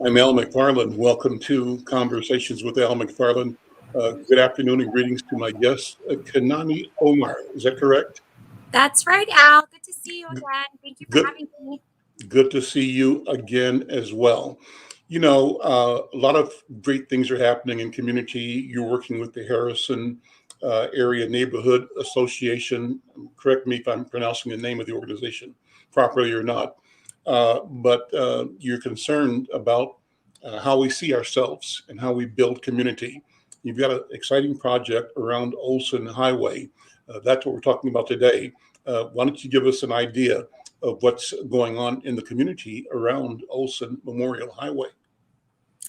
I'm Al McFarlane. Welcome to Conversations with Al McFarlane. Good afternoon and greetings to my guest, Kanani Omar. Is that correct? That's right, Al. Good to see you G- again. Thank you for Good, having me. good to see you again as well. A lot of great things are happening in community. You're working with the Harrison Area Neighborhood Association. Correct me if I'm pronouncing the name of the organization properly or not. But you're concerned about how we see ourselves and how we build community. You've got an exciting project around Olson Highway. That's what we're talking about today. Why don't you give us an idea of what's going on in the community around Olson Memorial Highway?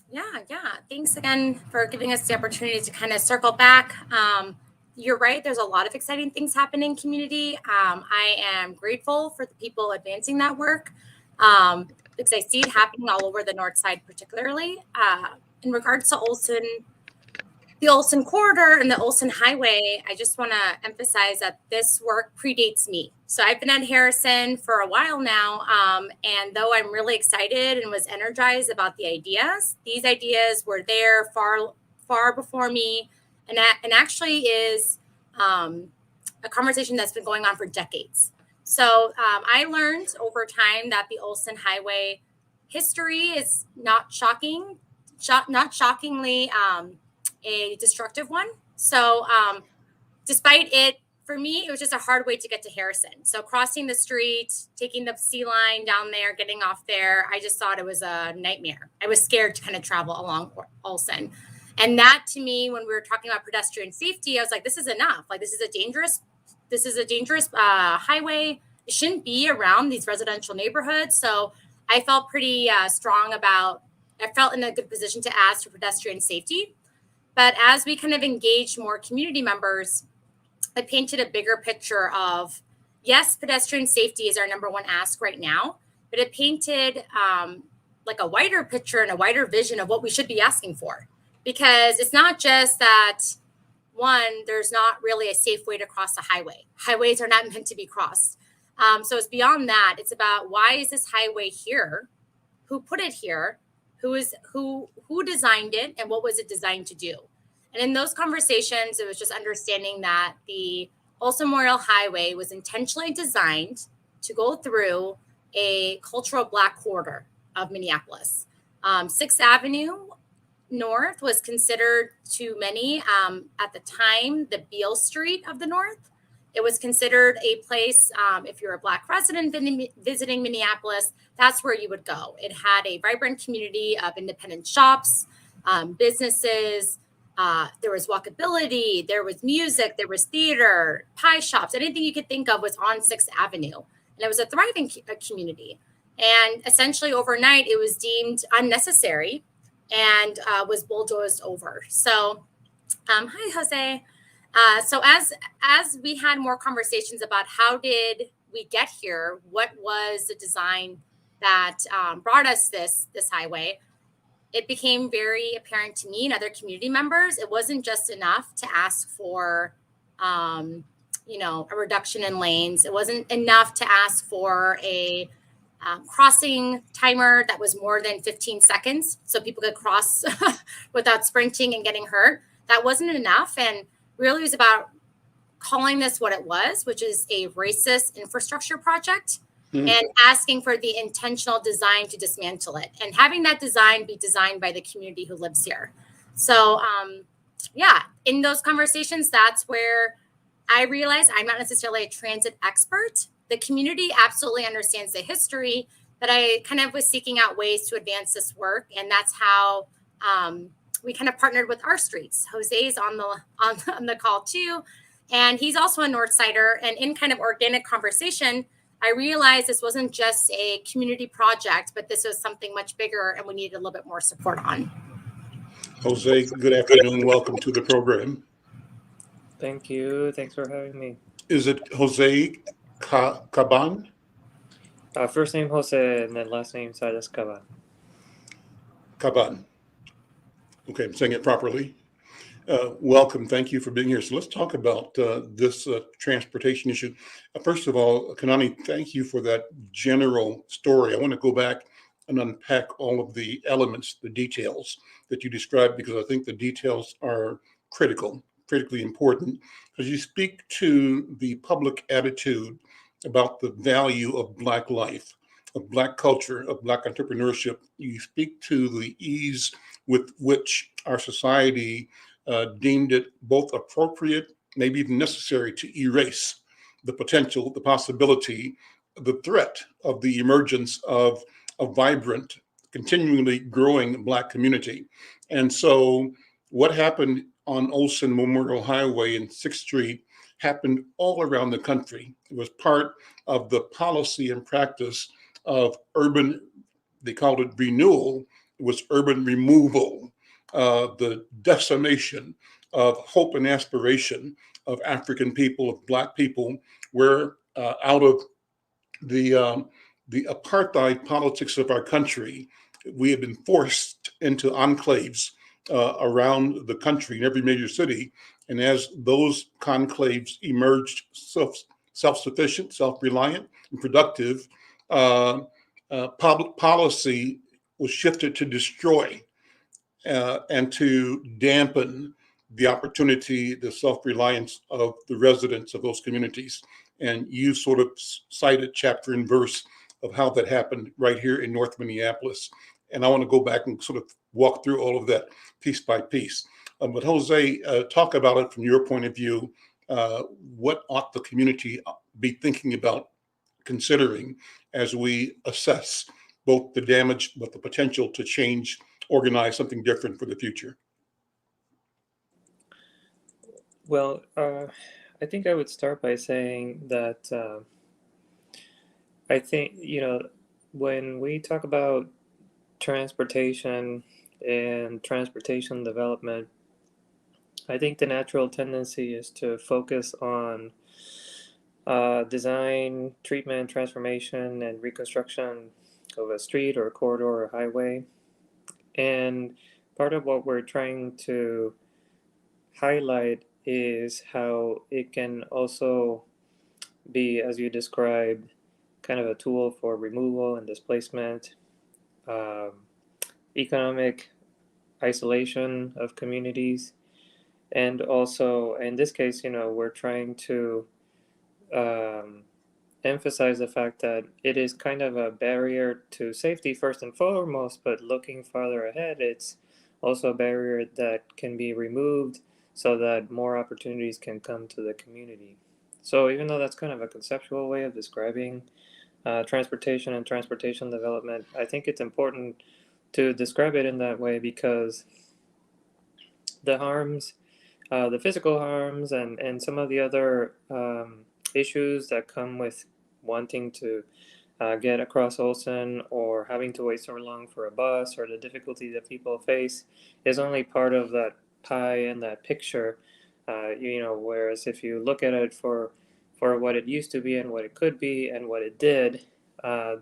Yeah. Thanks again for giving us the opportunity to kind of circle back. You're right. There's a lot of exciting things happening in community. I am grateful for the people advancing that work because I see it happening all over the north side, particularly in regards to Olson. The Olson corridor and the Olson highway, I just want to emphasize that this work predates me. So I've been at Harrison for a while now. And though I'm really excited and was energized about the ideas, these ideas were there far before me. And actually is a conversation that's been going on for decades. So I learned over time that the Olson highway history is not not shockingly, a destructive one. So, despite it, for me, it was just a hard way to get to Harrison. So, crossing the street, taking the sea line down there, getting off there, I just thought it was a nightmare. I was scared to kind of travel along Olson. And that to me, when we were talking about pedestrian safety, I was like, this is enough. Like, this is a dangerous highway. It shouldn't be around these residential neighborhoods. So, I felt pretty strong about. I felt in a good position to ask for pedestrian safety. But as we kind of engaged more community members, it painted a bigger picture of, yes, pedestrian safety is our number one ask right now, but it painted like a wider picture and a wider vision of what we should be asking for. Because it's not just that, one, there's not really a safe way to cross a highway. Highways are not meant to be crossed. So it's beyond that. It's about, why is this highway here? Who put it here? Who designed it, and what was it designed to do? And in those conversations, it was just understanding that the Olson Memorial Highway was intentionally designed to go through a cultural Black corridor of Minneapolis. 6th Avenue North was considered to many at the time the Beale Street of the North. It was considered a place, if you're a Black resident visiting Minneapolis, that's where you would go. It had a vibrant community of independent shops, businesses. There was walkability, there was music, there was theater, pie shops. Anything you could think of was on 6th Avenue. And it was a thriving community. And essentially overnight, it was deemed unnecessary and was bulldozed over. So, hi, Jose. So as we had more conversations about how did we get here, what was the design that brought us this highway, it became very apparent to me and other community members. It wasn't just enough to ask for, a reduction in lanes. It wasn't enough to ask for a crossing timer that was more than 15 seconds so people could cross without sprinting and getting hurt. That wasn't enough. And really was about calling this what it was, which is a racist infrastructure project, and asking for the intentional design to dismantle it, and having that design be designed by the community who lives here. So, in those conversations, that's where I realized I'm not necessarily a transit expert. The community absolutely understands the history, but I kind of was seeking out ways to advance this work, and that's how we kind of partnered with our streets. Jose's on the call too, and he's also a North Sider. And in kind of organic conversation, I realized this wasn't just a community project, but this was something much bigger, and we needed a little bit more support on. Jose, good afternoon. Welcome to the program. Thank you. Thanks for having me. Is it Jose Caban? First name Jose, and then last name Sadas Caban. Caban. Okay, I'm saying it properly. Welcome. Thank you for being here. So let's talk about this transportation issue. First of all, Kanani, thank you for that general story. I want to go back and unpack all of the elements, the details that you described, because I think the details are critically important, because you speak to the public attitude about the value of Black life, of Black culture, of Black entrepreneurship. You speak to the ease with which our society deemed it both appropriate, maybe even necessary, to erase the potential, the possibility, the threat of the emergence of a vibrant, continually growing Black community. And so, what happened on Olson Memorial Highway and 6th Street happened all around the country. It was part of the policy and practice of urban, they called it renewal, it was urban removal, the decimation of hope and aspiration of African people, of Black people, where out of the apartheid politics of our country, we have been forced into enclaves around the country in every major city. And as those conclaves emerged self-sufficient, self-reliant, and productive, public policy was shifted to destroy and to dampen the opportunity, the self-reliance of the residents of those communities. And you sort of cited chapter and verse of how that happened right here in North Minneapolis. And I want to go back and sort of walk through all of that piece by piece. But Jose, talk about it from your point of view. What ought the community be thinking about, considering as we assess both the damage, but the potential to change, organize something different for the future? Well, I think I would start by saying that I think, when we talk about transportation and transportation development, I think the natural tendency is to focus on design, treatment, transformation, and reconstruction of a street or a corridor or highway. And part of what we're trying to highlight is how it can also be, as you described, kind of a tool for removal and displacement, um, economic isolation of communities, and also in this case, we're trying to um, emphasize the fact that it is kind of a barrier to safety first and foremost, but looking farther ahead, it's also a barrier that can be removed so that more opportunities can come to the community. So even though that's kind of a conceptual way of describing transportation and transportation development, I think it's important to describe it in that way because the harms, the physical harms, and some of the other issues that come with wanting to get across Olson or having to wait so long for a bus or the difficulty that people face is only part of that pie and that picture. Whereas if you look at it for what it used to be and what it could be and what it did,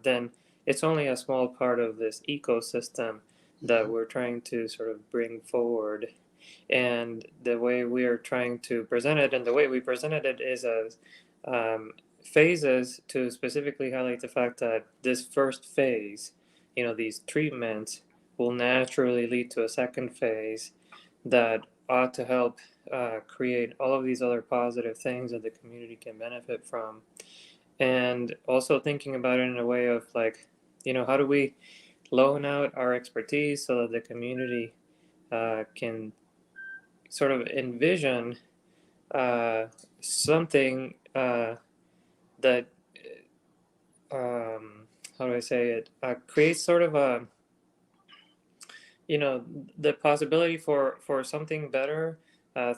then it's only a small part of this ecosystem that we're trying to sort of bring forward. And the way we are trying to present it, and the way we presented it, is as phases to specifically highlight the fact that this first phase, these treatments will naturally lead to a second phase that ought to help create all of these other positive things that the community can benefit from. And also thinking about it in a way of like, how do we loan out our expertise so that the community can sort of envision something that, how do I say it, creates sort of a, the possibility for something better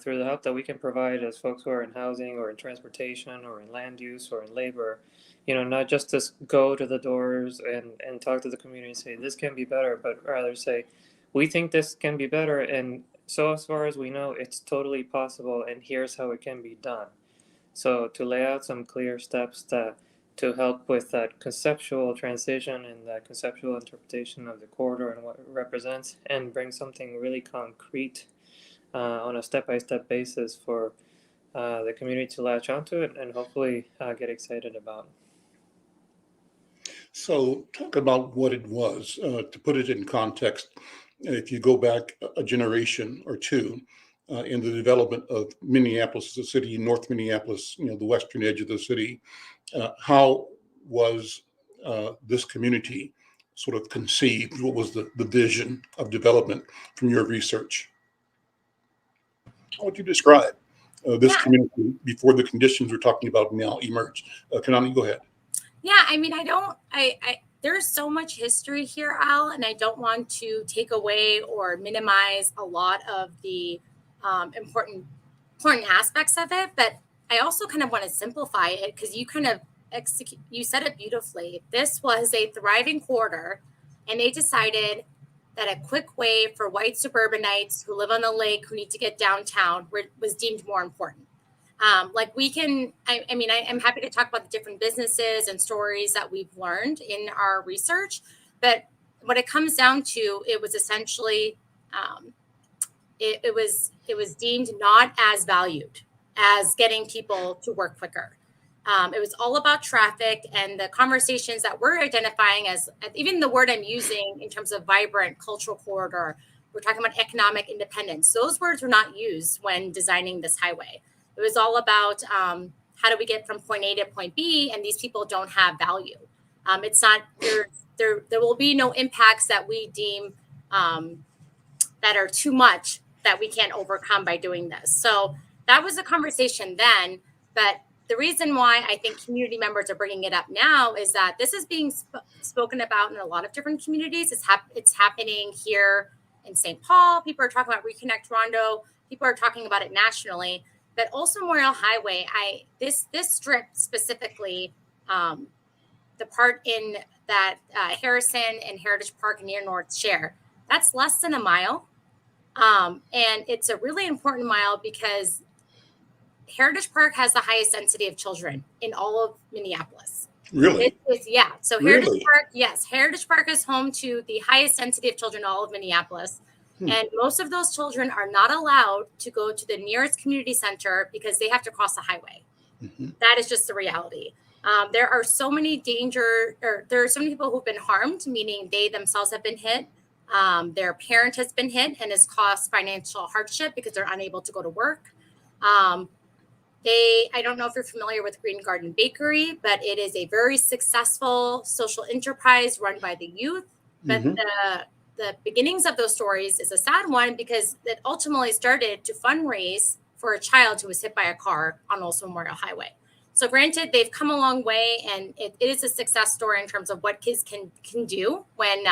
through the help that we can provide as folks who are in housing or in transportation or in land use or in labor. Not just to go to the doors and talk to the community and say this can be better, but rather say we think this can be better, and so as far as we know it's totally possible, and here's how it can be done. So to lay out some clear steps to help with that conceptual transition and that conceptual interpretation of the corridor and what it represents, and bring something really concrete on a step-by-step basis for the community to latch onto it and hopefully get excited about. So, talk about what it was. To put it in context, if you go back a generation or two in the development of Minneapolis as a city, North Minneapolis, the western edge of the city, how was this community sort of conceived? What was the vision of development from your research? How would you describe this Yeah. community before the conditions we're talking about now emerged? Kanani, go ahead. Yeah, I mean, there's so much history here, Al, and I don't want to take away or minimize a lot of the important aspects of it, but I also kind of want to simplify it because you kind of you said it beautifully. This was a thriving corridor, and they decided that a quick way for white suburbanites who live on the lake who need to get downtown was deemed more important. I'm happy to talk about the different businesses and stories that we've learned in our research, but what it comes down to, it was essentially, it was deemed not as valued as getting people to work quicker. It was all about traffic and the conversations that we're identifying as, even the word I'm using in terms of vibrant cultural corridor, we're talking about economic independence. Those words were not used when designing this highway. It was all about how do we get from point A to point B, and these people don't have value. It's not there will be no impacts that we deem that are too much that we can't overcome by doing this. So that was a conversation then, but the reason why I think community members are bringing it up now is that this is being spoken about in a lot of different communities. It's happening here in St. Paul. People are talking about Reconnect Rondo. People are talking about it nationally. But also Memorial Highway, this strip specifically, the part in that Harrison and Heritage Park near North share, that's less than a mile. And it's a really important mile because Heritage Park has the highest density of children in all of Minneapolis. Really? Yeah. So Really? Heritage Park, yes, Heritage Park is home to the highest density of children in all of Minneapolis. And most of those children are not allowed to go to the nearest community center because they have to cross the highway. Mm-hmm. That is just the reality. There are so many there are so many people who've been harmed, meaning they themselves have been hit. Their parent has been hit and has caused financial hardship because they're unable to go to work. I don't know if you're familiar with Green Garden Bakery, but it is a very successful social enterprise run by the youth. But the beginnings of those stories is a sad one because it ultimately started to fundraise for a child who was hit by a car on Olson Memorial Highway. So granted, they've come a long way, and it is a success story in terms of what kids can do when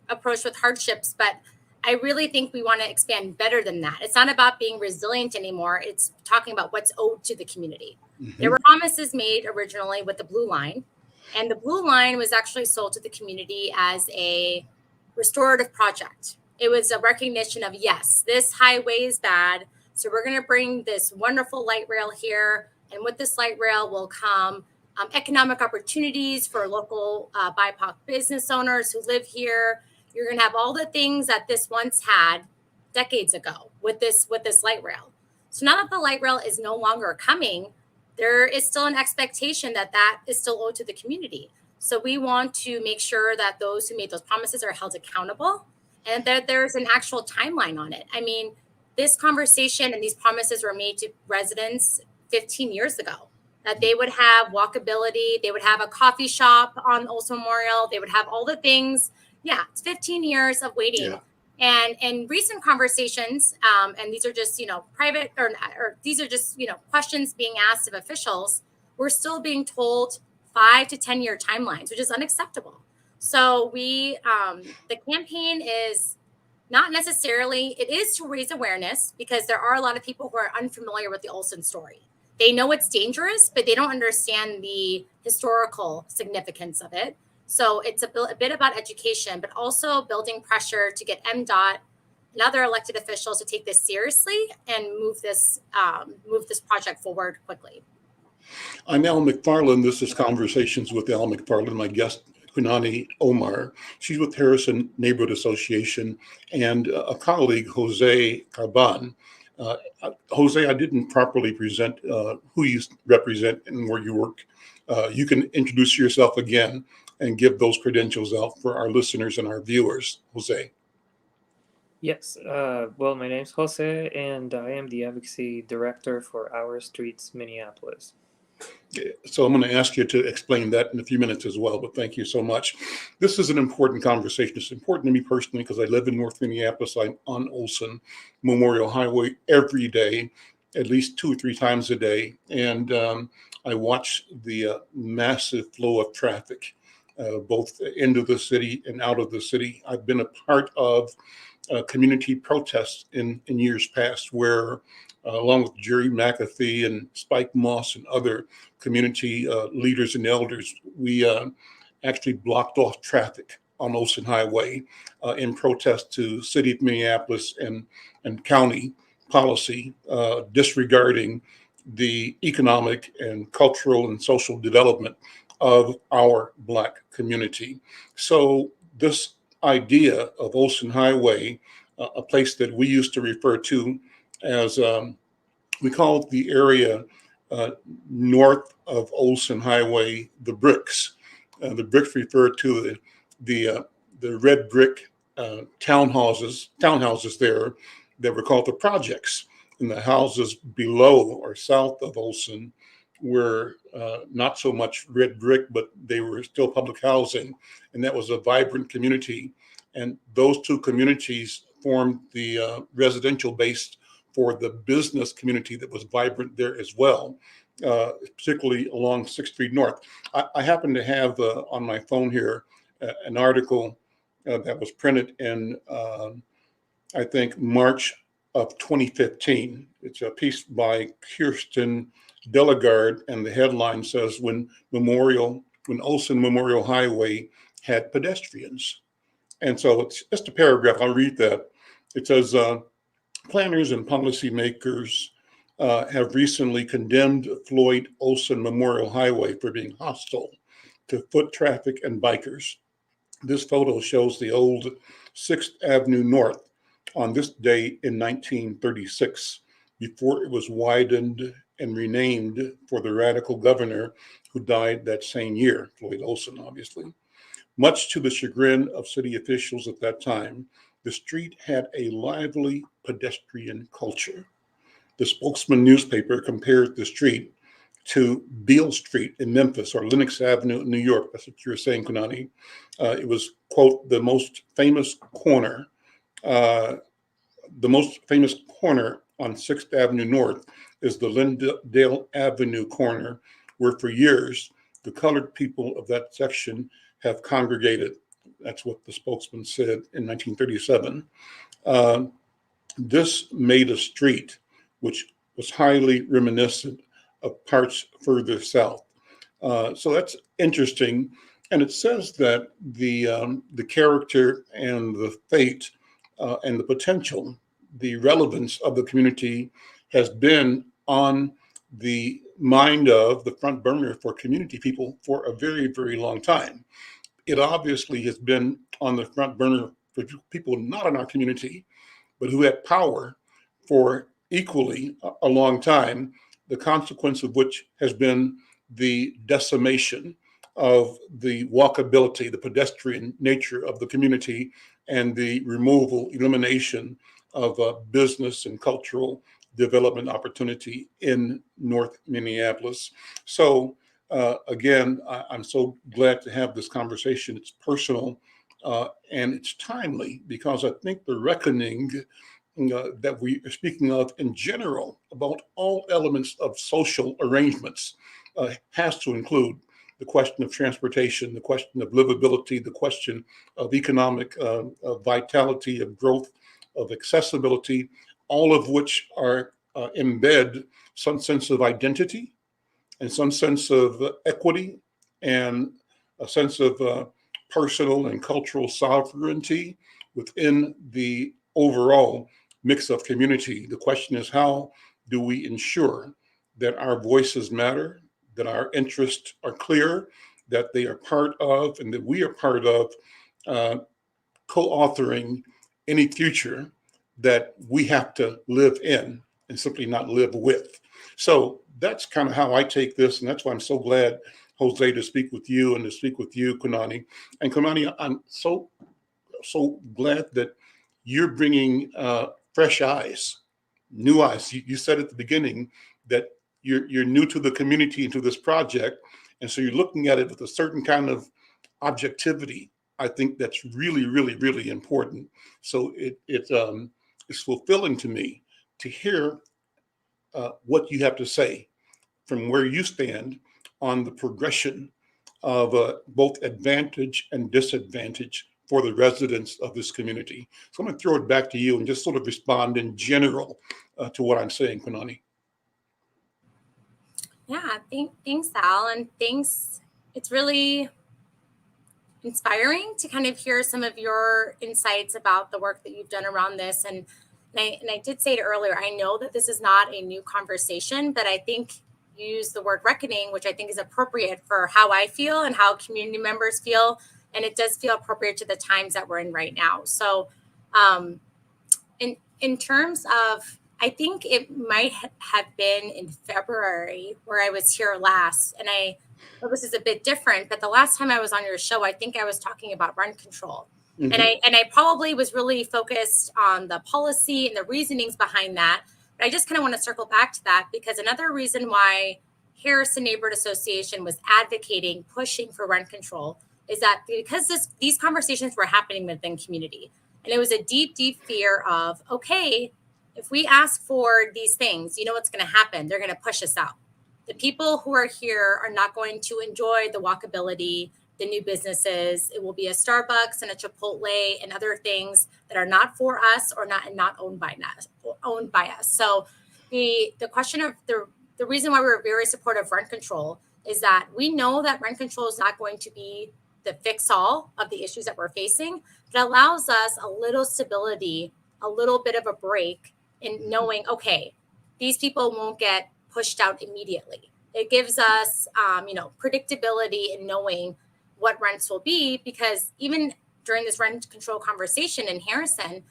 approached with hardships. But I really think we want to expand better than that. It's not about being resilient anymore. It's talking about what's owed to the community. Mm-hmm. There were promises made originally with the Blue Line, and the Blue Line was actually sold to the community as a restorative project. It was a recognition of, yes, this highway is bad, so we're going to bring this wonderful light rail here, and with this light rail will come economic opportunities for local BIPOC business owners who live here. You're going to have all the things that this once had decades ago with this light rail. So now that the light rail is no longer coming, there is still an expectation that is still owed to the community. So we want to make sure that those who made those promises are held accountable and that there's an actual timeline on it. I mean, this conversation and these promises were made to residents 15 years ago, that they would have walkability, they would have a coffee shop on Olson Memorial, they would have all the things. Yeah, it's 15 years of waiting. Yeah. And in recent conversations, and these are just, private or these are just, questions being asked of officials, we're still being told 5 to 10 year timelines, which is unacceptable. So the campaign is not necessarily, it is to raise awareness because there are a lot of people who are unfamiliar with the Olson story. They know it's dangerous, but they don't understand the historical significance of it. So it's a bit about education, but also building pressure to get MDOT and other elected officials to take this seriously and move this project forward quickly. I'm Al McFarlane. This is Conversations with Al McFarlane. My guest, Kunani Omar. She's with Harrison Neighborhood Association, and a colleague, Jose Carban. Jose, I didn't properly present who you represent and where you work. You can introduce yourself again and give those credentials out for our listeners and our viewers. Jose. Yes. Well, my name's Jose, and I am the advocacy director for Our Streets Minneapolis. So I'm going to ask you to explain that in a few minutes as well, but thank you so much. This is an important conversation. It's important to me personally because I live in North Minneapolis. I'm on Olson Memorial Highway every day, at least 2 or 3 times a day. And I watch the massive flow of traffic, both into the city and out of the city. I've been a part of community protests in years past where along with Jerry McAfee and Spike Moss and other community leaders and elders, we actually blocked off traffic on Olson Highway in protest to city of Minneapolis and county policy disregarding the economic and cultural and social development of our Black community. So this idea of Olson Highway, a place that we used to refer to as we call the area north of Olson Highway the bricks. The bricks refer to the red brick townhouses there that were called the projects. And the houses below or south of Olson were not so much red brick, but they were still public housing. And that was a vibrant community. And those two communities formed the residential base for the business community that was vibrant there as well, particularly along 6th Street North. I happen to have on my phone here an article that was printed in, I think, March of 2015. It's a piece by Kirsten Delegard, and the headline says, when Olson Memorial Highway had pedestrians. And so it's just a paragraph. I'll read that. It says, planners and policymakers have recently condemned Floyd Olson Memorial Highway for being hostile to foot traffic and bikers. This photo shows the old 6th Avenue North on this day in 1936, before it was widened and renamed for the radical governor who died that same year, Floyd Olson, obviously. Much to the chagrin of city officials at that time, the street had a lively pedestrian culture. The Spokesman newspaper compared the street to Beale Street in Memphis or Lenox Avenue in New York. That's what you're saying, Kunani. It was, quote, the most famous corner on 6th Avenue North is the Lindale Avenue corner, where for years the colored people of that section have congregated. That's what the Spokesman said in 1937. This made a street which was highly reminiscent of parts further south. So that's interesting. And it says that the character and the fate and the potential, the relevance of the community has been on the mind of the front burner for community people for a very, very long time. It obviously has been on the front burner for people not in our community, but who had power for equally a long time, the consequence of which has been the decimation of the walkability, the pedestrian nature of the community, and the elimination of business and cultural development opportunity in North Minneapolis. So again, I'm so glad to have this conversation. It's personal and it's timely because I think the reckoning that we are speaking of in general about all elements of social arrangements has to include the question of transportation, the question of livability, the question of economic vitality, of growth, of accessibility, all of which are embed some sense of identity and some sense of equity and a sense of personal and cultural sovereignty within the overall mix of community. The question is, how do we ensure that our voices matter, that our interests are clear, that they are part of, and that we are part of co-authoring any future that we have to live in and simply not live with. So that's kind of how I take this, and that's why I'm so glad, Jose, to speak with you and to speak with you, Kunani. And Kunani, I'm so glad that you're bringing fresh eyes, new eyes. You said at the beginning that you're new to the community and to this project, and so you're looking at it with a certain kind of objectivity. I think that's really, really, really important. So it's fulfilling to me to hear what you have to say from where you stand on the progression of both advantage and disadvantage for the residents of this community. So I'm going to throw it back to you and just sort of respond in general to what I'm saying, Panani. Yeah, thanks, Al, and thanks. It's really inspiring to kind of hear some of your insights about the work that you've done around this. And I did say it earlier, I know that this is not a new conversation, but I think you use the word reckoning, which I think is appropriate for how I feel and how community members feel. And it does feel appropriate to the times that we're in right now. So in terms of, I think it might have been in February where I was here last, and this is a bit different, but the last time I was on your show, I think I was talking about rent control. Mm-hmm. And I probably was really focused on the policy and the reasonings behind that. But I just kind of want to circle back to that, because another reason why Harrison Neighborhood Association was advocating, pushing for rent control is that because these conversations were happening within community. And it was a deep, deep fear of, okay, if we ask for these things, you know what's going to happen? They're going to push us out. The people who are here are not going to enjoy the walkability, the new businesses. It will be a Starbucks and a Chipotle and other things that are not for us or not owned by us. So the question of the reason why we're very supportive of rent control is that we know that rent control is not going to be the fix-all of the issues that we're facing, but it allows us a little stability, a little bit of a break in knowing, okay, these people won't get pushed out immediately. It gives us, predictability in knowing what rents will be, because even during this rent control conversation in Harrison,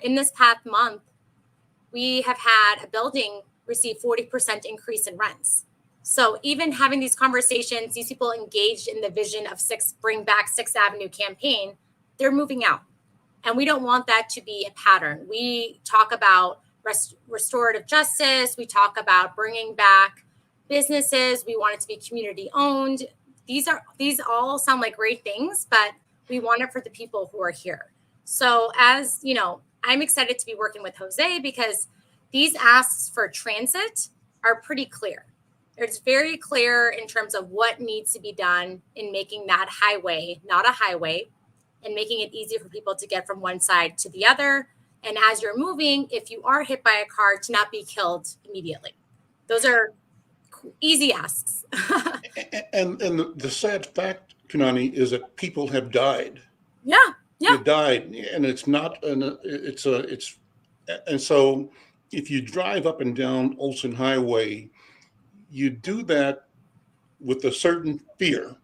in this past month, we have had a building receive 40% increase in rents. So even having these conversations, these people engaged in the vision of Bring Back 6th Avenue campaign, they're moving out. And we don't want that to be a pattern. We talk about restorative justice. We talk about bringing back businesses. We want it to be community owned. These all sound like great things, but we want it for the people who are here. So as you know, I'm excited to be working with Jose because these asks for transit are pretty clear. It's very clear in terms of what needs to be done in making that highway not a highway, and making it easy for people to get from one side to the other. And as you're moving, if you are hit by a car, to not be killed immediately. Those are easy asks. and the sad fact, Kunani, is that people have died. Yeah. They died, and it's not and so if you drive up and down Olson Highway, you do that with a certain fear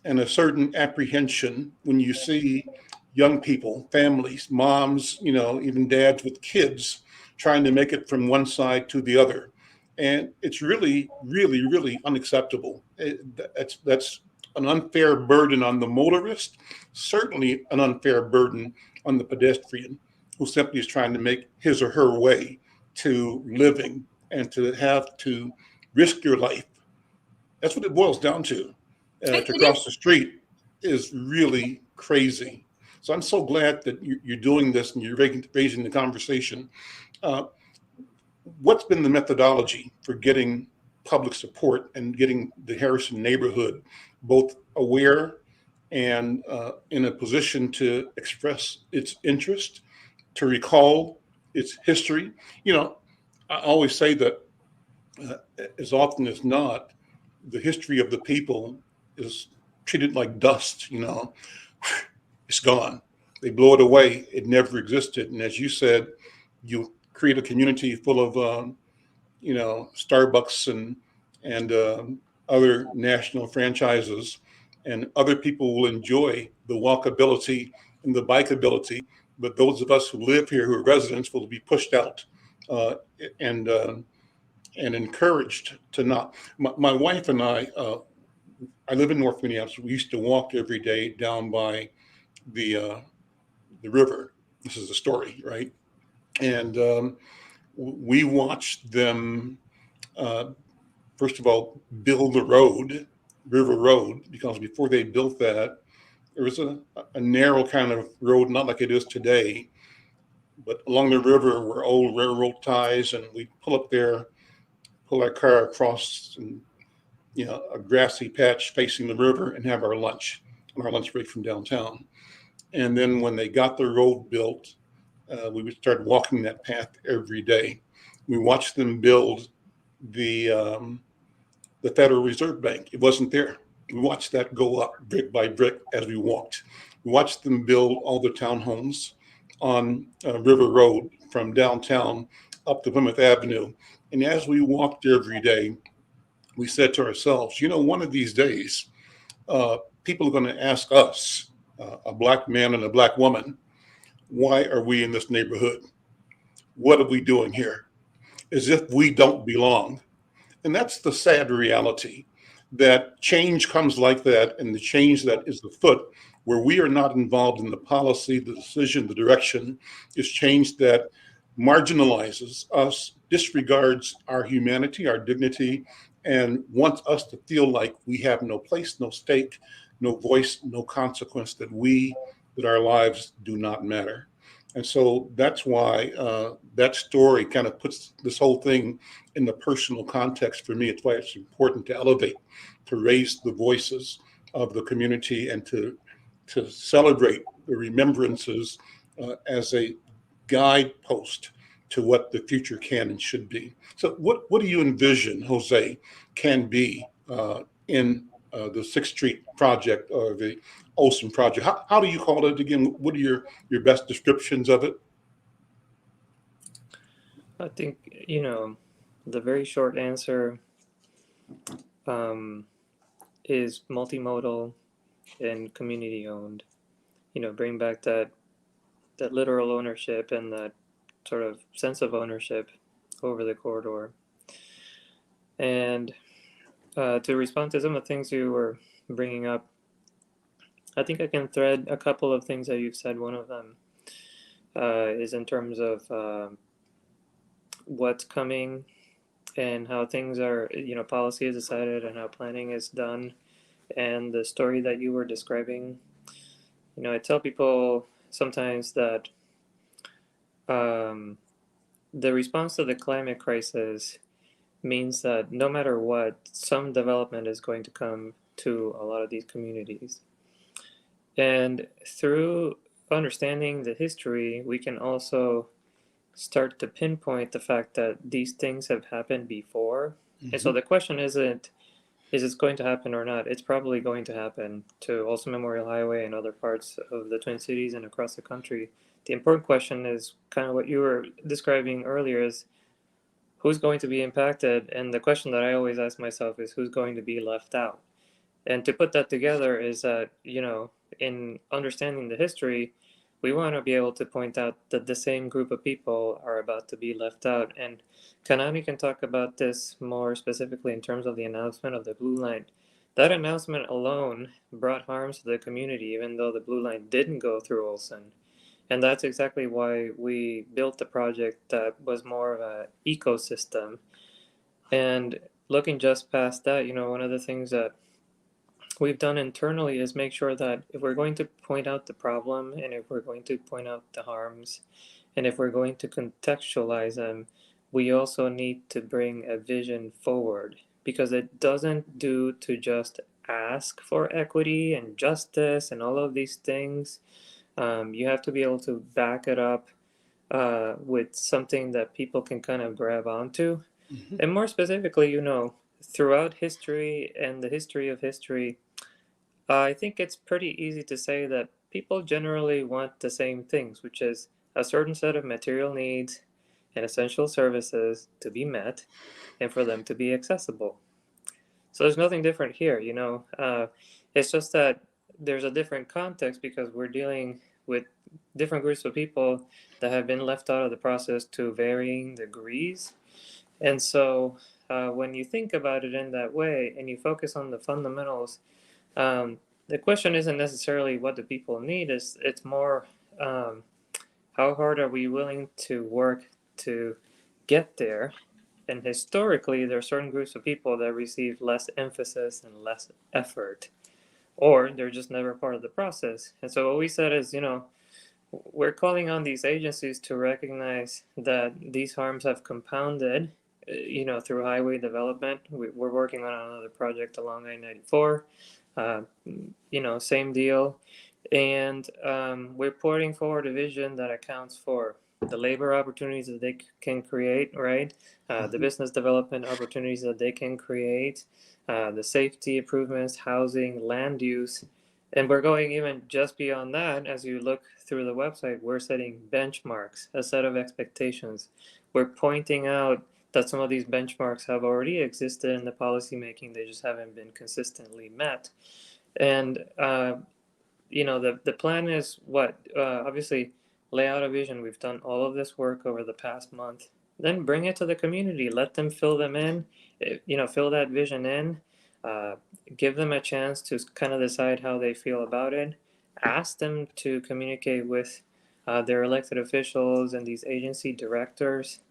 and a certain apprehension when you see young people, families, moms, even dads with kids trying to make it from one side to the other. And it's really, really, really unacceptable. That's an unfair burden on the motorist, certainly an unfair burden on the pedestrian who simply is trying to make his or her way to living, and to have to risk your life. That's what it boils down to. To cross the street is really crazy. So I'm so glad that you're doing this and you're raising the conversation. What's been the methodology for getting public support and getting the Harrison neighborhood both aware and in a position to express its interest, to recall its history? I always say that as often as not, the history of the people is treated like dust. It's gone. They blow it away. It never existed. And as you said, you create a community full of, Starbucks and other national franchises, and other people will enjoy the walkability and the bikeability. But those of us who live here, who are residents, will be pushed out uh, and and encouraged to not. My wife and I live in North Minneapolis. We used to walk every day down by the uh, the river. This is the story, right? And we watched them uh, first of all build the road, River Road, because before they built that, there was a narrow kind of road, not like it is today, but along the river were old railroad ties, and we'd pull up there, pull our car across, and a grassy patch facing the river, and have our lunch on our lunch break from downtown. And then when they got the road built, we would start walking that path every day. We watched them build the um, the Federal Reserve Bank. It wasn't there. We watched that go up brick by brick as we walked. We watched them build all the townhomes on River Road from downtown up to Plymouth Avenue. And as we walked every day, we said to ourselves, one of these days, people are going to ask us, a black man and a black woman, why are we in this neighborhood? What are we doing here? As if we don't belong. And that's the sad reality, that change comes like that, and the change that is afoot, where we are not involved in the policy, the decision, the direction, is change that marginalizes us, disregards our humanity, our dignity, and wants us to feel like we have no place, no stake, no voice, no consequence, that our lives do not matter. And so that's why that story kind of puts this whole thing in the personal context for me. It's why it's important to elevate, to raise the voices of the community, and to celebrate the remembrances as a guidepost to what the future can and should be. So, what do you envision, Jose, can be in the Sixth Street project or the Olson project? How do you call it again? What are your best descriptions of it? I think, the very short answer um, is multimodal and community owned. Bring back that literal ownership and that sort of sense of ownership over the corridor. And to respond to some of the things you were bringing up, I think I can thread a couple of things that you've said. One of them is in terms of what's coming and how things are, policy is decided and how planning is done. And the story that you were describing, I tell people sometimes that um, the response to the climate crisis means that no matter what, some development is going to come to a lot of these communities. And through understanding the history, we can also start to pinpoint the fact that these things have happened before. Mm-hmm. And so the question isn't, is it going to happen or not? It's probably going to happen to also Memorial Highway and other parts of the Twin Cities and across the country. The important question is kind of what you were describing earlier, is who's going to be impacted? And the question that I always ask myself is who's going to be left out? And to put that together is that, in understanding the history, we want to be able to point out that the same group of people are about to be left out. And Kanani can talk about this more specifically in terms of the announcement of the Blue Line. That announcement alone brought harms to the community, even though the Blue Line didn't go through Olson. And that's exactly why we built the project that was more of an ecosystem. And looking just past that, one of the things that we've done internally is make sure that if we're going to point out the problem and if we're going to point out the harms and if we're going to contextualize them, we also need to bring a vision forward, because it doesn't do to just ask for equity and justice and all of these things. You have to be able to back it up with something that people can kind of grab onto. Mm-hmm. And more specifically, throughout history and the history of history, I think it's pretty easy to say that people generally want the same things, which is a certain set of material needs and essential services to be met and for them to be accessible. So there's nothing different here, It's just that there's a different context because we're dealing with different groups of people that have been left out of the process to varying degrees. And so when you think about it in that way and you focus on the fundamentals, the question isn't necessarily what do people need, it's more how hard are we willing to work to get there? And historically, there are certain groups of people that receive less emphasis and less effort, or they're just never part of the process. And so what we said is, we're calling on these agencies to recognize that these harms have compounded, through highway development. We're working on another project along I-94, same deal. And we're putting forward a vision that accounts for the labor opportunities that they can create, right? The business development opportunities that they can create, the safety improvements, housing, land use. And we're going even just beyond that. As you look through the website, we're setting benchmarks, a set of expectations. We're pointing out that some of these benchmarks have already existed in the policymaking, they just haven't been consistently met. And the plan is what? Obviously, lay out a vision. We've done all of this work over the past month. Then bring it to the community. Let them fill them in. Fill that vision in. Give them a chance to kind of decide how they feel about it. Ask them to communicate with their elected officials and these agency directors,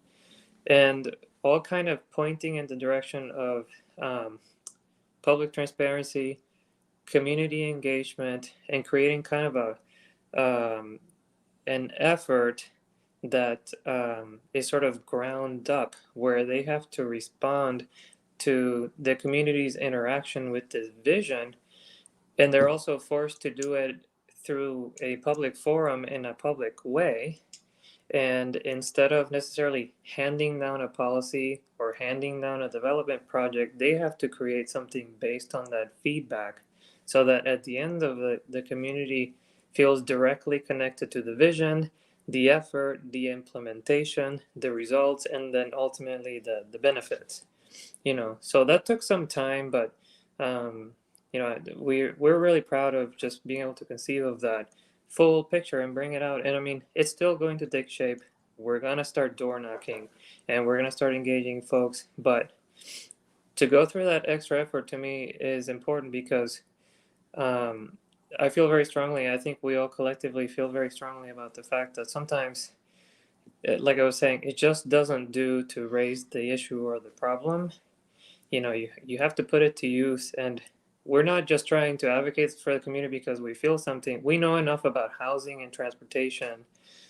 and all kind of pointing in the direction of public transparency, community engagement, and creating kind of an effort that is sort of ground up, where they have to respond to the community's interaction with this vision, and they're also forced to do it through a public forum in a public way. And instead of necessarily handing down a policy or handing down a development project, they have to create something based on that feedback, so that at the end of the community feels directly connected to the vision, the effort, the implementation, the results, and then ultimately the benefits. So that took some time, but we're really proud of just being able to conceive of that full picture and bring it out. And I mean, it's still going to take shape. We're gonna start door knocking, and we're gonna start engaging folks. But to go through that extra effort, to me, is important because I feel very strongly. I think we all collectively feel very strongly about the fact that sometimes, like I was saying, it just doesn't do to raise the issue or the problem. You have to put it to use. And we're not just trying to advocate for the community because we feel something. We know enough about housing and transportation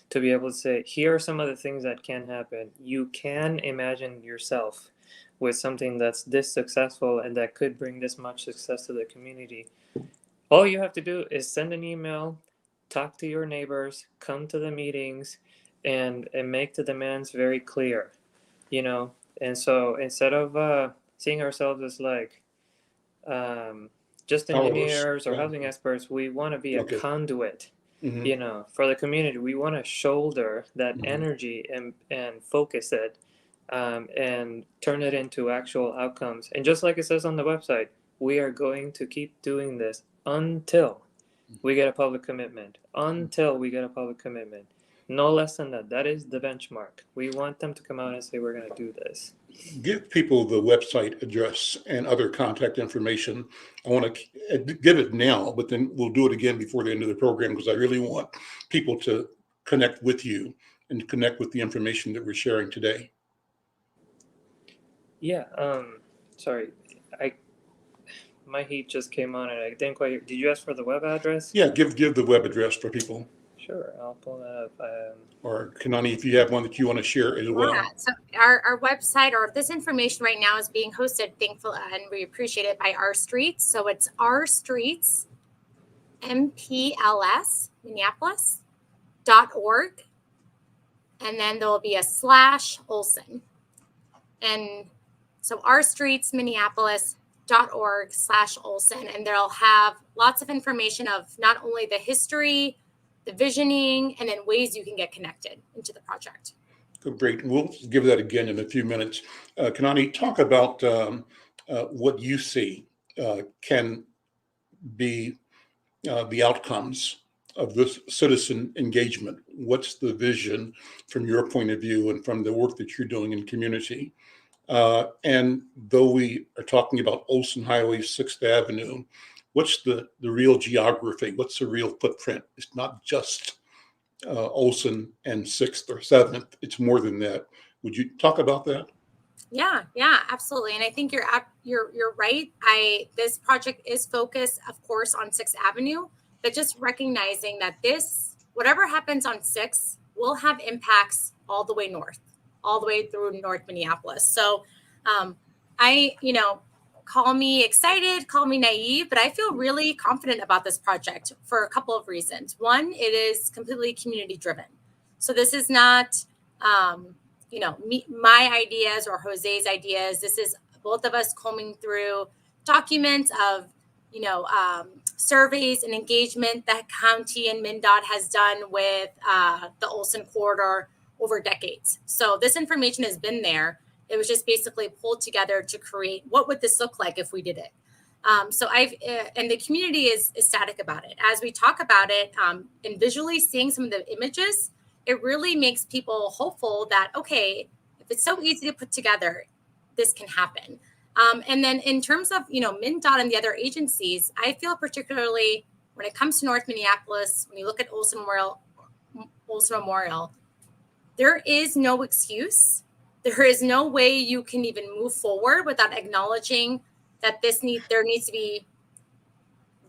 to be able to say, here are some of the things that can happen. You can imagine yourself with something that's this successful and that could bring this much success to the community. All you have to do is send an email, talk to your neighbors, come to the meetings, and make the demands very clear, And so instead of seeing ourselves as like just engineers or housing experts, we want to be a conduit, for the community. We want to shoulder that energy and focus it, and turn it into actual outcomes. And just like it says on the website, we are going to keep doing this until we get a public commitment. No less than that. That is the benchmark. We want them to come out and say, we're going to do this. Give people the website address and other contact information. I want to give it now, but then we'll do it again before the end of the program, because I really want people to connect with you and connect with the information that we're sharing today. Yeah. Sorry. My heat just came on and I didn't quite. Did you ask for the web address? Yeah, give the web address for people. Sure, I'll pull that up. Or Kanani, if you have one that you want to share as well. Yeah, so our website, or this information right now, is being hosted, thankful, and we appreciate it, by Our Streets. So it's Our Streets, MPLS, Minneapolis.org. And then there will be a /Olson. And so Our Streets, Minneapolis.org/Olson. And they'll have lots of information of not only the history, the visioning, and then ways you can get connected into the project. Great. We'll give that again in a few minutes. Kanani, talk about what you see can be the outcomes of this citizen engagement? What's the vision from your point of view and from the work that you're doing in community? And though we are talking about Olson Highway, 6th Avenue, what's the real geography? What's the real footprint? It's not just Olson and 6th or 7th. It's more than that. Would you talk about that? Yeah, absolutely. And I think you're right. This project is focused, of course, on 6th Avenue, but just recognizing that this, whatever happens on 6th, will have impacts all the way north, all the way through North Minneapolis. So I, call me excited, call me naive, but I feel really confident about this project for a couple of reasons. One, it is completely community driven. So this is not, my ideas or Jose's ideas. This is both of us combing through documents of, surveys and engagement that county and MnDOT has done with the Olson corridor over decades. So this information has been there. It was just basically pulled together to create what would this look like if we did it. And the community is ecstatic about it. As we talk about it and visually seeing some of the images, it really makes people hopeful that, okay, if it's so easy to put together, this can happen. And then in terms of, MnDOT and the other agencies, I feel particularly when it comes to North Minneapolis, when you look at Olson Memorial, there is no excuse. There is no way you can even move forward without acknowledging that there needs to be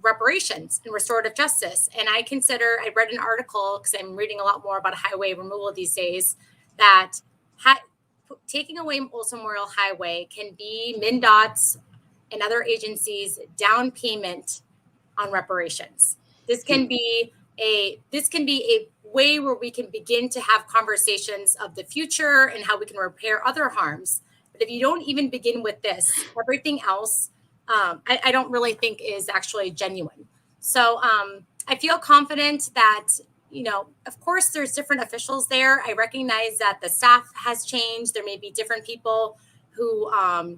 reparations and restorative justice. And I read an article, because I'm reading a lot more about highway removal these days, that taking away Olson Memorial Highway can be MnDOT's and other agencies' down payment on reparations. This can be a way where we can begin to have conversations of the future and how we can repair other harms. But if you don't even begin with this, everything else, I don't really think is actually genuine. So I feel confident that, of course, there's different officials there. I recognize that the staff has changed. There may be different people who are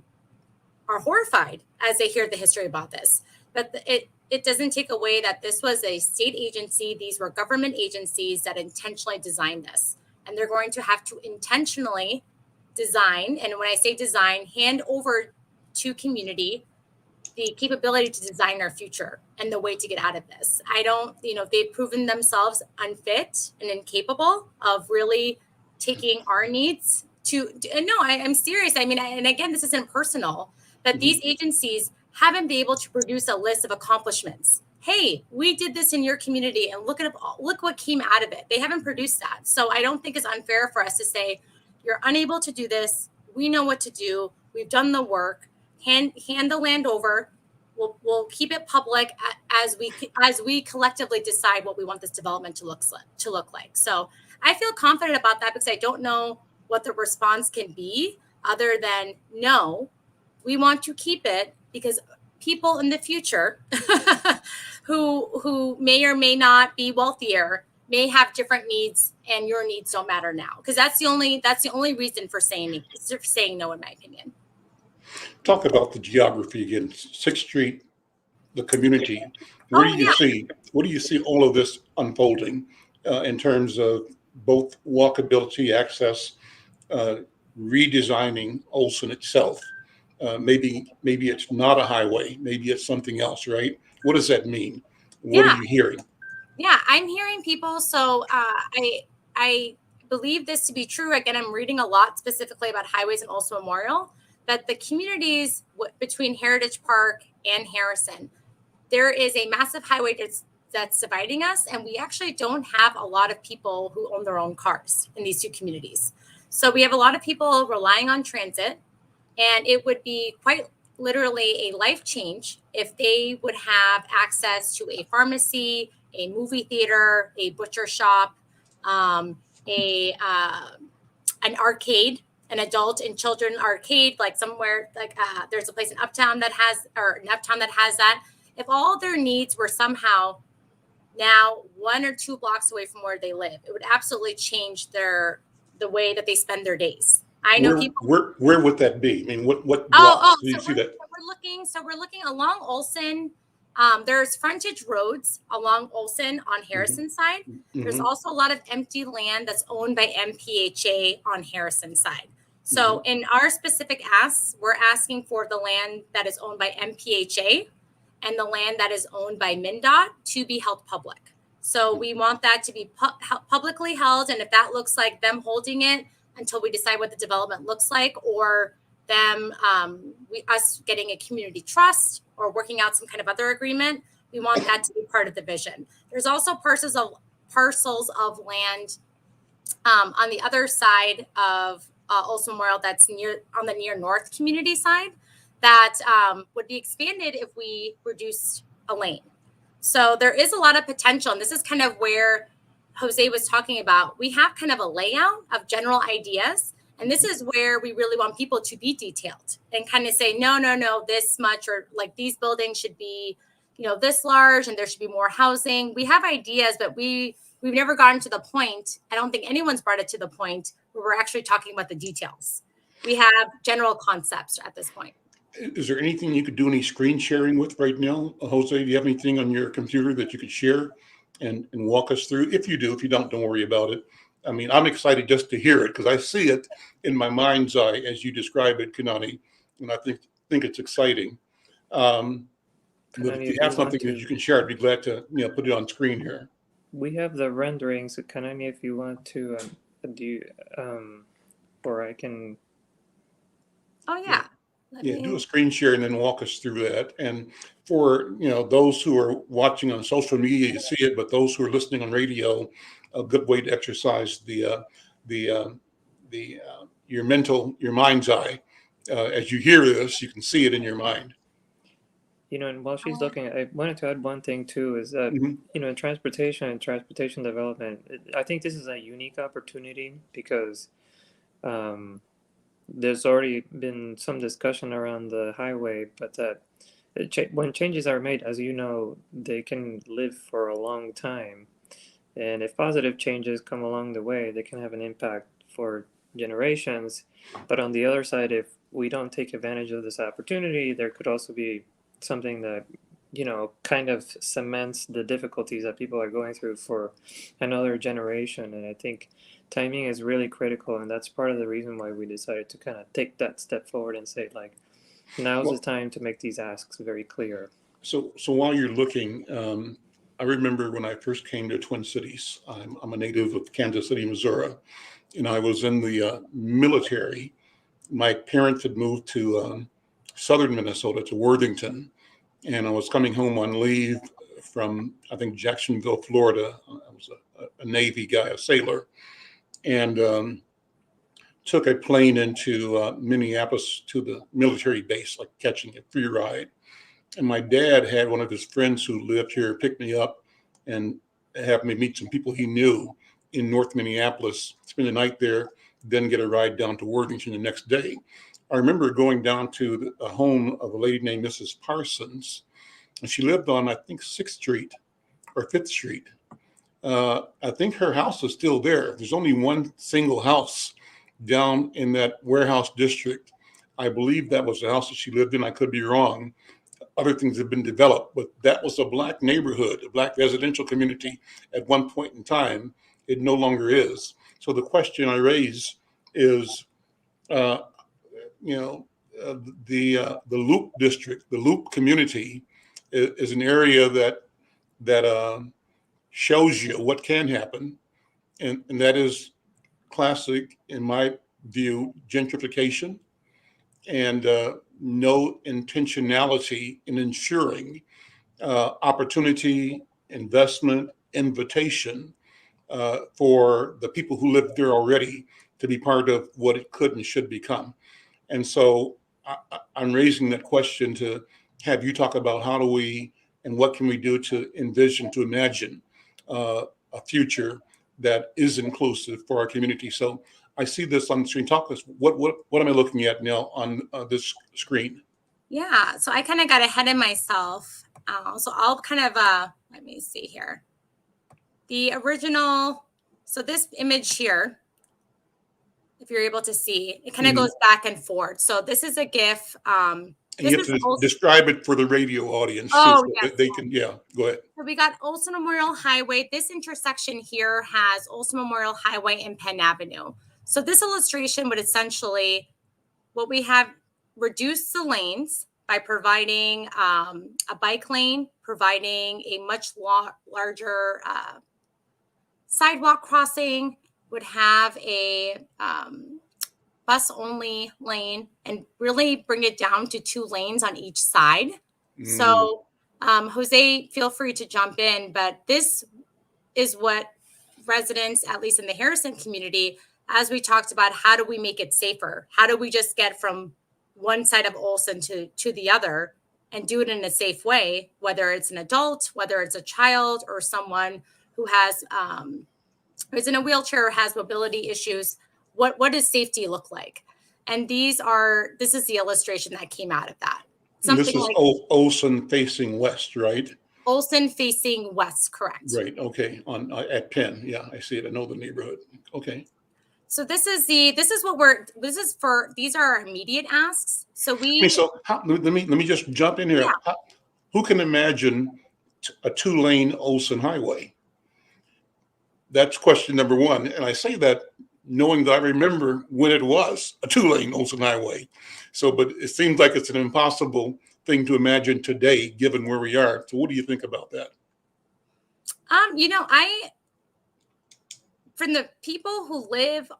horrified as they hear the history about this. But it doesn't take away that this was a state agency. These were government agencies that intentionally designed this. And they're going to have to intentionally design. And when I say design, hand over to community the capability to design our future and the way to get out of this. They've proven themselves unfit and incapable of really taking our needs and no, I'm serious. I mean, and again, this isn't personal, but these agencies haven't been able to produce a list of accomplishments. Hey, we did this in your community and look what came out of it. They haven't produced that. So I don't think it's unfair for us to say, you're unable to do this. We know what to do. We've done the work. Hand the land over. We'll keep it public as we collectively decide what we want this development to look like. So I feel confident about that because I don't know what the response can be other than no, we want to keep it because people in the future who may or may not be wealthier may have different needs and your needs don't matter now. Because that's the only reason for saying no, in my opinion. Talk about the geography again. 6th Street, the community. Where do you see all of this unfolding in terms of both walkability, access, redesigning Olson itself? Maybe it's not a highway. Maybe it's something else, right? What does that mean? What are you hearing? Yeah, I'm hearing people. So I believe this to be true. Again, I'm reading a lot specifically about highways and Olson Memorial, that the communities between Heritage Park and Harrison, there is a massive highway that's dividing us. And we actually don't have a lot of people who own their own cars in these two communities. So we have a lot of people relying on transit. And it would be quite literally a life change if they would have access to a pharmacy, a movie theater, a butcher shop, an arcade, an adult and children arcade, like somewhere like there's a place in Uptown that has that. If all their needs were somehow now 1 or 2 blocks away from where they live, it would absolutely change the way that they spend their days. I know people. Where would that be? I mean, what blocks do you see that? We're looking along Olson There's frontage roads along Olson on Harrison side. There's also a lot of empty land that's owned by MPHA on Harrison side. So in our specific asks, we're asking for the land that is owned by MPHA and the land that is owned by MnDOT to be held public. So we want that to be publicly held. And if that looks like them holding it until we decide what the development looks like, or them, us getting a community trust or working out some kind of other agreement, we want that to be part of the vision. There's also parcels of land on the other side of Olson Memorial that's on the near north community side that would be expanded if we reduced a lane. So there is a lot of potential, and this is kind of where Jose was talking about. We have kind of a layout of general ideas, and this is where we really want people to be detailed and kind of say, no, this much, or like these buildings should be, this large, and there should be more housing. We have ideas, but we've never gotten to the point. I don't think anyone's brought it to the point where we're actually talking about the details. We have general concepts at this point. Is there anything you could do any screen sharing with right now? Jose, do you have anything on your computer that you could share and walk us through? If you do, if you don't worry about it. I mean, I'm excited just to hear it because I see it in my mind's eye as you describe it, Kanani, and I think it's exciting. But if you have something that you can share, I'd be glad to put it on screen here. We have the renderings, so Kanani, if you want to do, or I can. Oh yeah. Do a screen share and then walk us through that. And for those who are watching on social media, you see it, but those who are listening on radio, a good way to exercise your mind's eye. As you hear this, you can see it in your mind. And while she's looking, I wanted to add one thing too, is that, in transportation and transportation development, I think this is a unique opportunity because there's already been some discussion around the highway, but that when changes are made, as you know, they can live for a long time. And if positive changes come along the way, they can have an impact for generations. But on the other side, if we don't take advantage of this opportunity, there could also be something that kind of cements the difficulties that people are going through for another generation. And I think timing is really critical, and that's part of the reason why we decided to kind of take that step forward and say, like, now's the time to make these asks very clear. So while you're looking, I remember when I first came to Twin Cities. I'm a native of Kansas City, Missouri, and I was in the military. My parents had moved to southern Minnesota, to Worthington, and I was coming home on leave from, I think, Jacksonville, Florida. I was a Navy guy, a sailor, and took a plane into Minneapolis to the military base, like catching a free ride. And my dad had one of his friends who lived here pick me up and have me meet some people he knew in North Minneapolis, spend the night there, then get a ride down to Worthington the next day. I remember going down to the home of a lady named Mrs. Parsons, and she lived on, I think, 6th Street or 5th Street. I think her house is still there. There's only one single house down in that warehouse district. I believe that was the house that she lived in. I could be wrong. Other things have been developed, but that was a Black neighborhood, a Black residential community at one point in time. It no longer is. So the question I raise is, the Loop district, the Loop community is an area that shows you what can happen. And that is classic, in my view, gentrification and no intentionality in ensuring opportunity, investment, invitation for the people who live there already to be part of what it could and should become. And so I'm raising that question to have you talk about how do we and what can we do to envision, to imagine a future that is inclusive for our community. So I see this on the screen. Talk to us. What am I looking at now on this screen? Yeah, so I kind of got ahead of myself. So I'll kind of, let me see here. The original, so this image here, if you're able to see, it kind of goes back and forth. So this is a GIF And you have to Olson. describe it for the radio audience too, Oh, so yes. that they can, yeah, go ahead. So we got Olson Memorial Highway. This intersection here has Olson Memorial Highway and Penn Avenue. So this illustration would essentially, what we have, reduce the lanes by providing a bike lane, providing a much larger sidewalk crossing, would have a bus only lane, and really bring it down to 2 lanes on each side. So Jose, feel free to jump in, but this is what residents, at least in the Harrison community, as we talked about, how do we make it safer? How do we just get from one side of Olson to the other and do it in a safe way, whether it's an adult, whether it's a child, or someone who has who's in a wheelchair or has mobility issues? What does safety look like? And this is the illustration that came out of that. Something this is like Olson facing west, right? Olson facing west, correct. Right. Okay. On at Penn. Yeah, I see it. I know the neighborhood. Okay. So these are our immediate asks. So let me just jump in here. Yeah. Who can imagine a 2-lane Olson highway? That's question number one. And I say that knowing that I remember when it was a 2-lane Olson highway. So, but it seems like it's an impossible thing to imagine today, given where we are. So what do you think about that? From the people who live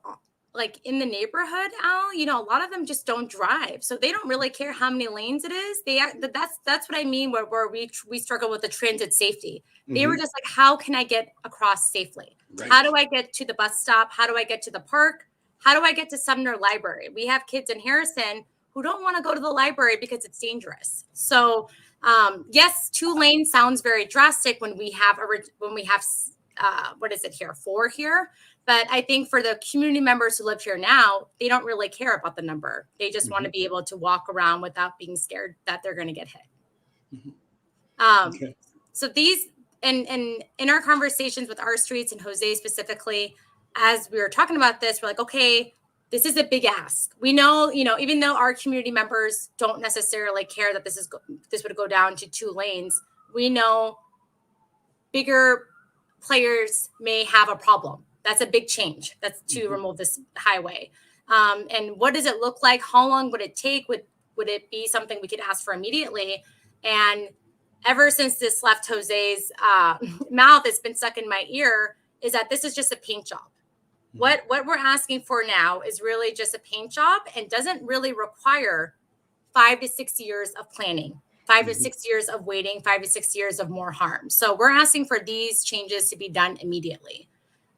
like in the neighborhood, Al, a lot of them just don't drive. So they don't really care how many lanes it is. That's what I mean where we struggle with the transit safety. They were just like, how can I get across safely? Right. How do I get to the bus stop? How do I get to the park? How do I get to Sumner Library? We have kids in Harrison who don't want to go to the library because it's dangerous. So yes, 2 lanes sounds very drastic when we have what is it here? 4 here. But I think for the community members who live here now, they don't really care about the number. They just want to be able to walk around without being scared that they're going to get hit. Okay. So these, and in our conversations with our streets and Jose specifically, as we were talking about this, we're like, okay, this is a big ask. We know, even though our community members don't necessarily care that this would go down to 2 lanes, we know bigger players may have a problem. That's a big change. That's to remove this highway. And what does it look like? How long would it take? Would it be something we could ask for immediately? And ever since this left Jose's mouth, it's been stuck in my ear, is that this is just a paint job. What we're asking for now is really just a paint job and doesn't really require 5 to 6 years of planning. 5 to 6 years of waiting, 5 to 6 years of more harm. So we're asking for these changes to be done immediately.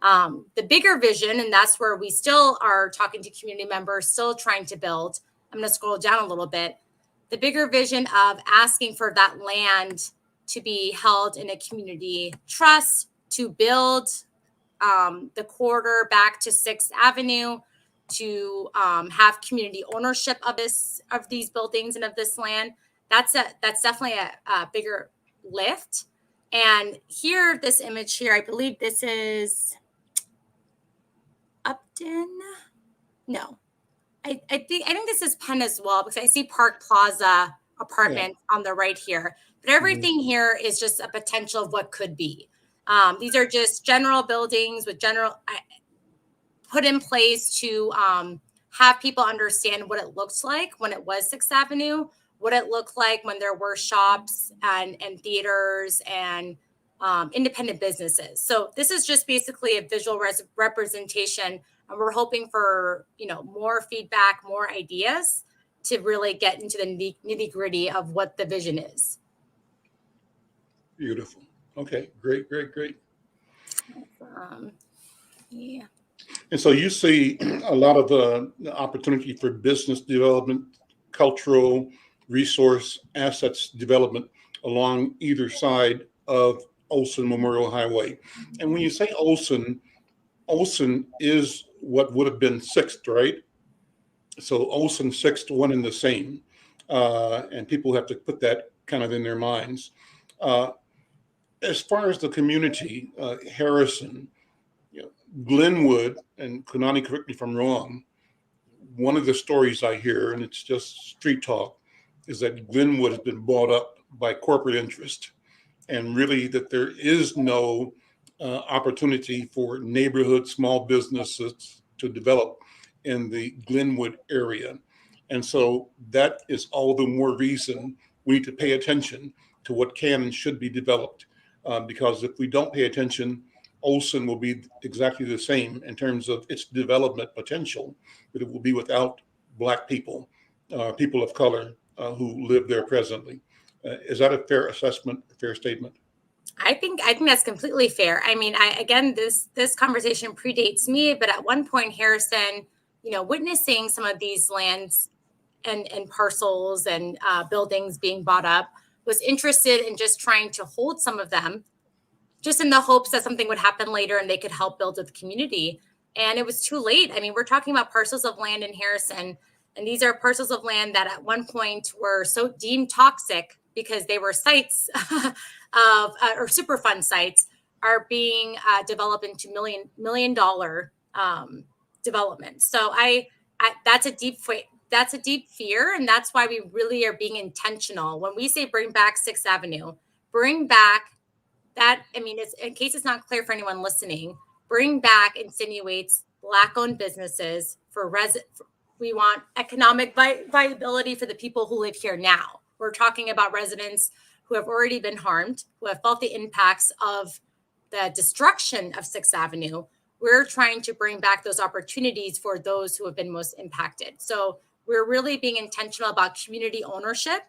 The bigger vision, and that's where we still are talking to community members, still trying to build. I'm going to scroll down a little bit. The bigger vision of asking for that land to be held in a community trust, to build the corridor back to 6th Avenue, to have community ownership of these buildings and of this land. That's definitely a bigger lift. And here, this image here, I believe this is Upton. No, I think this is Penn as well, because I see Park Plaza apartments on the right here. But everything here is just a potential of what could be. These are just general buildings with put in place to have people understand what it looks like when it was 6th Avenue, what it looked like when there were shops and theaters and independent businesses. So this is just basically a visual representation, and we're hoping for more feedback, more ideas to really get into the nitty gritty of what the vision is. Beautiful. Okay, great. Yeah. And so you see a lot of opportunity for business development, cultural resource assets development along either side of Olson Memorial Highway. And when you say Olson is what would have been 6th, right? So Olson 6th, one and the same. And people have to put that kind of in their minds. As far as the community, Harrison, Glenwood, and Kunani, correct me if I'm wrong, one of the stories I hear, and it's just street talk, is that Glenwood has been bought up by corporate interest, and really that there is no opportunity for neighborhood small businesses to develop in the Glenwood area. And so that is all the more reason we need to pay attention to what can and should be developed. Because if we don't pay attention, Olson will be exactly the same in terms of its development potential, but it will be without Black people, people of color who live there presently. Is that a fair assessment, a fair statement? I think that's completely fair. I mean, this conversation predates me, but at one point, Harrison, witnessing some of these lands and parcels and buildings being bought up, was interested in just trying to hold some of them, just in the hopes that something would happen later and they could help build with the community. And it was too late. I mean, we're talking about parcels of land in Harrison, and these are parcels of land that at one point were so deemed toxic because they were sites of or Superfund sites, are being developed into million dollar development. So that's a deep fear, and that's why we really are being intentional when we say bring back 6th Avenue. Bring back that. I mean, it's, in case it's not clear for anyone listening, bring back insinuates Black-owned businesses we want economic viability for the people who live here now. We're talking about residents who have already been harmed, who have felt the impacts of the destruction of 6th Avenue. We're trying to bring back those opportunities for those who have been most impacted. So we're really being intentional about community ownership.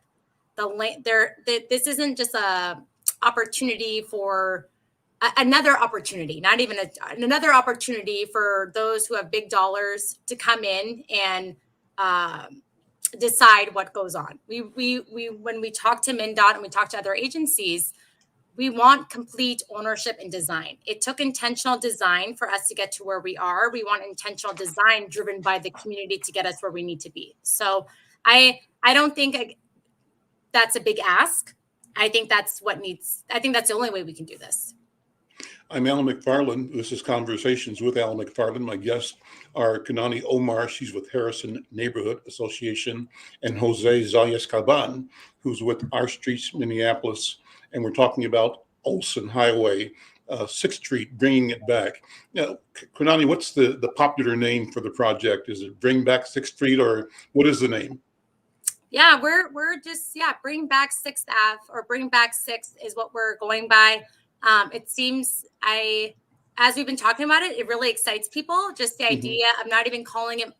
This isn't just a opportunity for another opportunity, not even another opportunity for those who have big dollars to come in and decide what goes on. We when we talk to MnDOT and we talk to other agencies, we want complete ownership and design. It took intentional design for us to get to where we are. We want intentional design driven by the community to get us where we need to be. So I don't think that's a big ask. I think that's the only way we can do this. I'm Alan McFarlane. This is Conversations with Alan McFarlane. My guests are Kanani Omar, she's with Harrison Neighborhood Association, and Jose Zayas Caban, who's with Our Streets Minneapolis. And we're talking about Olson Highway, 6th Street, bringing it back. Now, Kanani, what's the popular name for the project? Is it Bring Back 6th Street, or what is the name? Yeah, we're just, bring back 6th Ave, or bring back 6th is what we're going by. It seems as we've been talking about it, it really excites people. Just the idea of not even calling it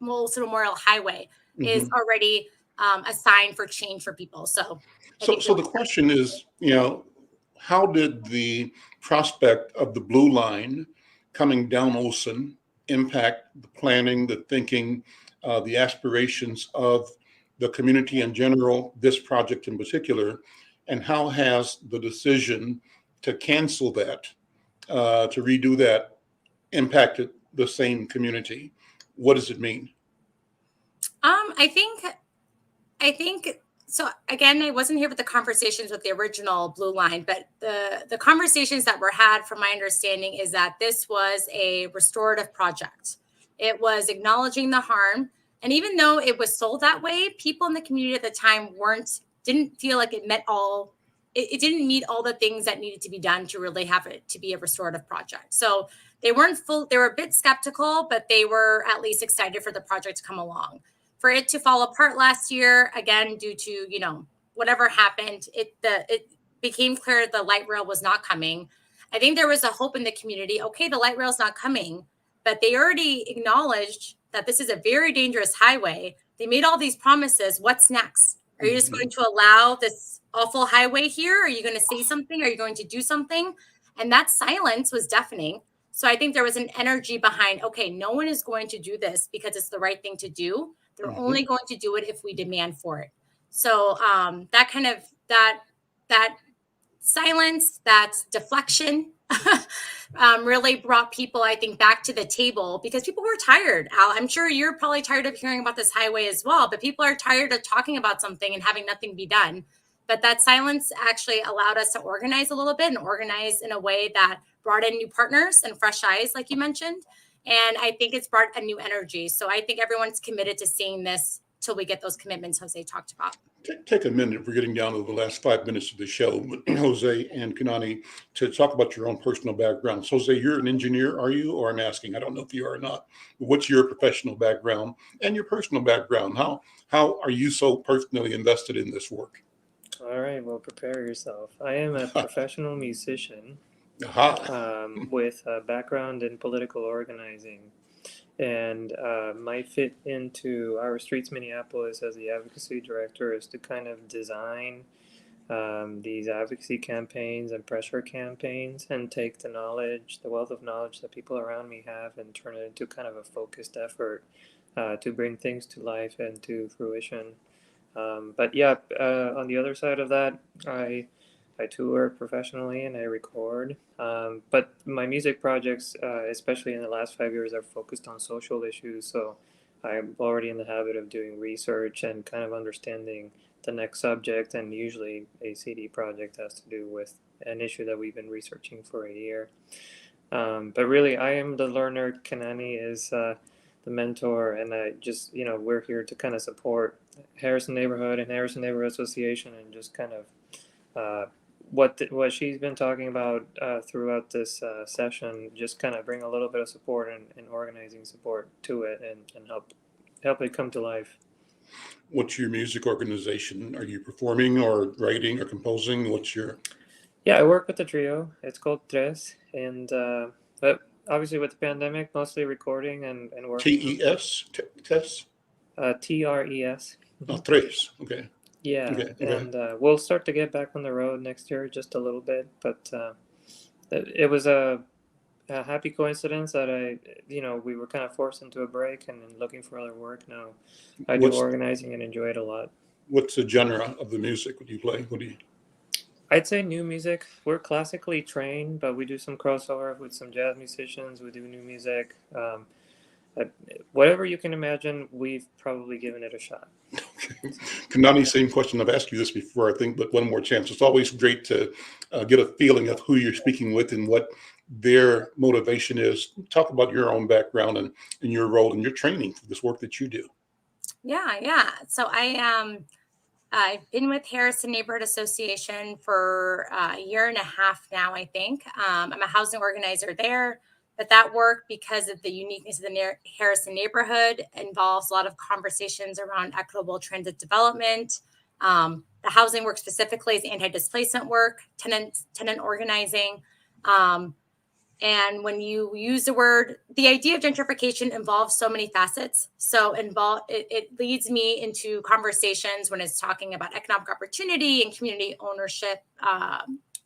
Olson Memorial Highway is already a sign for change for people. So the question is, how did the prospect of the Blue Line coming down Olson impact the planning, the thinking, the aspirations of the community in general, this project in particular, and how has the decision to cancel that, to redo that, impacted the same community? What does it mean? I think so. Again, I wasn't here with the conversations with the original Blue Line, but the conversations that were had, from my understanding, is that this was a restorative project. It was acknowledging the harm, and even though it was sold that way, people in the community at the time didn't feel like it met all. It didn't meet all the things that needed to be done to really have it to be a restorative project. So they were a bit skeptical, but they were at least excited for the project to come along. For it to fall apart last year, again, due to, whatever happened, it became clear the light rail was not coming. I think there was a hope in the community. Okay, the light rail is not coming, but they already acknowledged that this is a very dangerous highway. They made all these promises. What's next? Are you just going to allow this awful highway here? Are you going to say something? Are you going to do something? And that silence was deafening. So I think there was an energy behind, okay, no one is going to do this because it's the right thing to do. They're only going to do it if we demand for it. So that silence, that deflection really brought people, I think, back to the table, because people were tired. Al, I'm sure you're probably tired of hearing about this highway as well, but people are tired of talking about something and having nothing be done. But that silence actually allowed us to organize a little bit, and organize in a way that brought in new partners and fresh eyes, like you mentioned. And I think it's brought a new energy. So I think everyone's committed to seeing this till we get those commitments Jose talked about. Take a minute. We're getting down to the last 5 minutes of the show, Jose and Kanani, to talk about your own personal background. So, Jose, you're an engineer, are you? Or I'm asking, I don't know if you are or not. What's your professional background and your personal background? How are you so personally invested in this work? All right, well, prepare yourself. I am a professional musician Aha. with a background in political organizing, and my fit into our Streets Minneapolis as the advocacy director is to kind of design these advocacy campaigns and pressure campaigns and take the knowledge, the wealth of knowledge that people around me have, and turn it into kind of a focused effort to bring things to life and to fruition. But yeah, on the other side of that, I tour professionally and I record. But my music projects, especially in the last 5 years, are focused on social issues. So I'm already in the habit of doing research and kind of understanding the next subject. And usually a CD project has to do with an issue that we've been researching for a year. But really, I am the learner. Kanani is the mentor, and I just, we're here to kind of support Harrison Neighborhood and Harrison Neighborhood Association, and just kind of what she's been talking about throughout this session, just kind of bring a little bit of support and organizing support to it, and help it come to life. What's your music organization? Are you performing or writing or composing? What's your... Yeah, I work with the trio. It's called Tres, and but obviously with the pandemic, mostly recording and working. TES? Tess? TRES. Oh, tres. Okay. Yeah, Okay. and we'll start to get back on the road next year just a little bit, but it was a happy coincidence that we were kind of forced into a break and looking for other work. Now I do organizing and enjoy it a lot. What's the genre of the music? What do you play? I'd say new music. We're classically trained, but we do some crossover with some jazz musicians. We do new music. Whatever you can imagine, we've probably given it a shot. Okay. Kanani, same question. I've asked you this before, I think, but one more chance. It's always great to get a feeling of who you're speaking with and what their motivation is. Talk about your own background and your role and your training for this work that you do. Yeah. So I've been with Harrison Neighborhood Association for a year and a half now, I think. I'm a housing organizer there, but that work, because of the uniqueness of the Harrison neighborhood, involves a lot of conversations around equitable transit development. The housing work specifically is anti-displacement work, tenant organizing. And when you use the word, the idea of gentrification involves so many facets. So it leads me into conversations when it's talking about economic opportunity and community ownership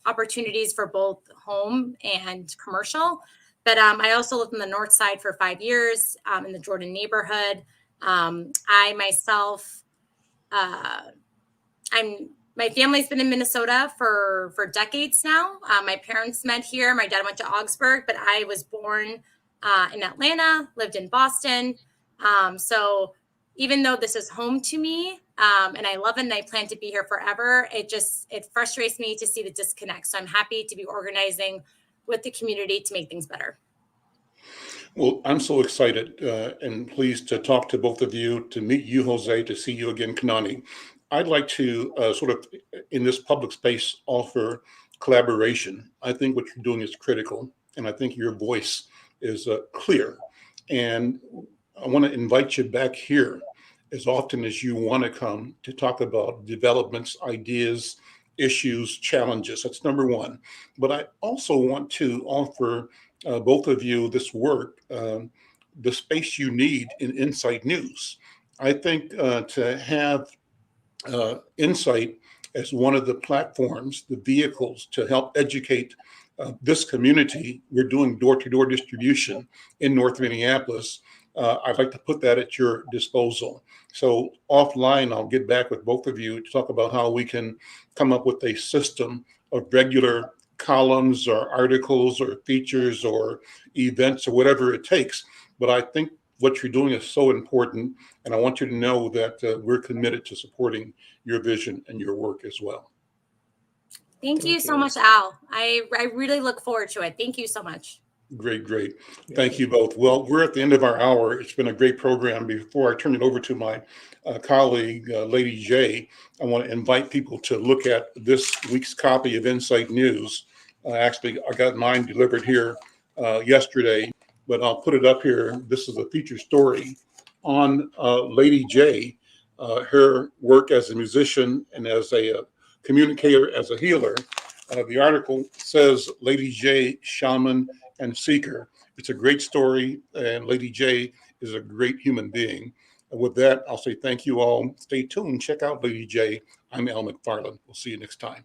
opportunities for both home and commercial. But I also lived in the North Side for 5 years in the Jordan neighborhood. I myself, my family's been in Minnesota for decades now. My parents met here. My dad went to Augsburg, but I was born in Atlanta, lived in Boston. So even though this is home to me, and I love it and I plan to be here forever, it frustrates me to see the disconnect. So I'm happy to be organizing with the community to make things better. Well, I'm so excited and pleased to talk to both of you, to meet you, Jose, to see you again, Kanani. I'd like to sort of, in this public space, offer collaboration. I think what you're doing is critical, and I think your voice is clear. And I want to invite you back here as often as you want to come to talk about developments, ideas, issues, challenges. That's number one. But I also want to offer both of you this work, the space you need in Insight News. I think to have Insight as one of the platforms, the vehicles to help educate this community. We're doing door-to-door distribution in North Minneapolis. I'd like to put that at your disposal. So offline, I'll get back with both of you to talk about how we can come up with a system of regular columns or articles or features or events or whatever it takes. But I think what you're doing is so important, and I want you to know that we're committed to supporting your vision and your work as well. Thank you so much, Al. I really look forward to it. Thank you so much. Great, great. Yeah. Thank you both. Well, we're at the end of our hour. It's been a great program. Before I turn it over to my colleague, Lady J, I want to invite people to look at this week's copy of Insight News. Actually, I got mine delivered here yesterday, but I'll put it up here. This is a feature story on Lady J, her work as a musician and as a communicator, as a healer. The article says Lady J, shaman and seeker. It's a great story, and Lady J is a great human being. And with that, I'll say thank you all. Stay tuned. Check out Lady J. I'm Al McFarlane. We'll see you next time.